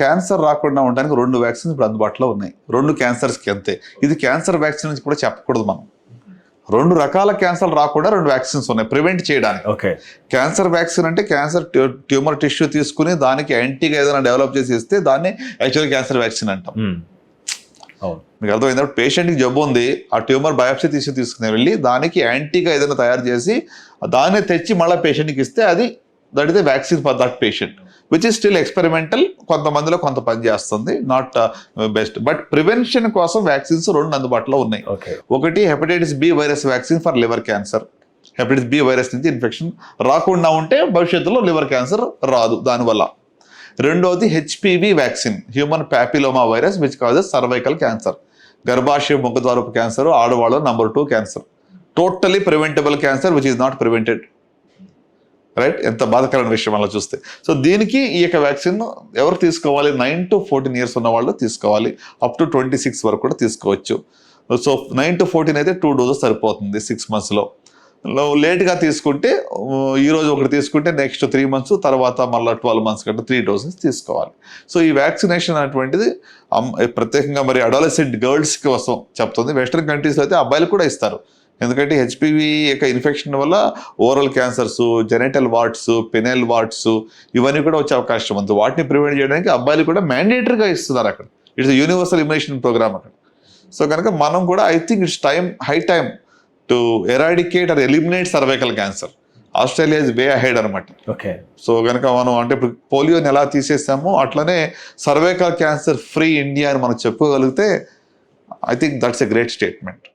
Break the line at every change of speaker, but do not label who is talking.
Cancer రాకుండా ఉండడానికి 2 vaccines ఇప్పుడు అందుబాటులో ఉన్నాయి. 2 క్యాన్సర్స్కి అంతే. ఇది క్యాన్సర్ వ్యాక్సిన్ నుంచి కూడా చెప్పకూడదు మనం. 2 రకాల క్యాన్సర్ రాకుండా 2 వ్యాక్సిన్స్ ఉన్నాయి ప్రివెంట్ చేయడానికి.
ఓకే.
క్యాన్సర్ వ్యాక్సిన్ అంటే క్యాన్సర్ ట్యూమర్ టిష్యూ తీసుకుని దానికి యాంటీగా ఏదైనా డెవలప్ చేసి ఇస్తే దాన్ని యాక్చువల్ క్యాన్సర్ వ్యాక్సిన్ అంటాం. మీకు అర్థమైంది. పేషెంట్కి జబ్బు ఉంది, ఆ ట్యూమర్ బయాప్సీ తీసుకుని వెళ్ళి దానికి యాంటీగా ఏదైనా తయారు చేసి దాన్ని తెచ్చి మళ్ళీ పేషెంట్కి ఇస్తే అది that is the vaccine for that patient, which is still experimental. కొంతమందిలో కొంత పని చేస్తుంది, నాట్ బెస్ట్. బట్ ప్రివెన్షన్ కోసం వ్యాక్సిన్స్ 2 అందుబాటులో ఉన్నాయి. ఒకటి hepatitis B virus vaccine for liver cancer. Hepatitis B virus నుంచి ఇన్ఫెక్షన్ రాకుండా ఉంటే భవిష్యత్తులో లివర్ క్యాన్సర్ రాదు దానివల్ల. రెండోది HPV vaccine, human papilloma virus which causes cervical cancer. గర్భాశయ ముఖద్వారపు క్యాన్సర్ ఆడవాళ్ళ number 2 cancer. Totally preventable cancer which is not prevented. Right, ఎంత బాధాకరమైన విషయం అలా చూస్తే. సో దీనికి ఈ యొక్క వ్యాక్సిన్ ఎవరు తీసుకోవాలి? 9 to 14 years ఉన్న వాళ్ళు తీసుకోవాలి. అప్ టు 26 వరకు కూడా తీసుకోవచ్చు. సో 9 to 14 అయితే 2 doses సరిపోతుంది 6 monthsలో. లేట్గా తీసుకుంటే ఈరోజు ఒకటి తీసుకుంటే నెక్స్ట్ 3 months తర్వాత మళ్ళీ 12 months కంటే 3 doses తీసుకోవాలి. సో ఈ వ్యాక్సినేషన్ అనేటువంటిది ప్రత్యేకంగా మరి అడాలసెంట్ గర్ల్స్ కోసం చెప్తుంది. వెస్ట్రన్ కంట్రీస్లో అయితే అబ్బాయిలు కూడా ఇస్తారు. ఎందుకంటే హెచ్పివి యొక్క ఇన్ఫెక్షన్ వల్ల oral cancers, genital warts, penile warts ఇవన్నీ కూడా వచ్చే అవకాశం ఉంది. వాటిని ప్రివెంట్ చేయడానికి అబ్బాయిలు కూడా మ్యాండేటరీగా ఇస్తున్నారు అక్కడ. ఇట్స్ యూనివర్సల్ ఇమ్యునేషన్ ప్రోగ్రామ్ అక్కడ. సో కనుక మనం కూడా I think it's high time to eradicate or eliminate cervical cancer. Australia is way ahead అనమాట.
ఓకే.
సో కనుక మనం అంటే ఇప్పుడు పోలియోని ఎలా తీసేసామో అట్లనే సర్వైకల్ క్యాన్సర్ ఫ్రీ ఇండియా అని మనం చెప్పుకోగలిగితే I think that's a great statement.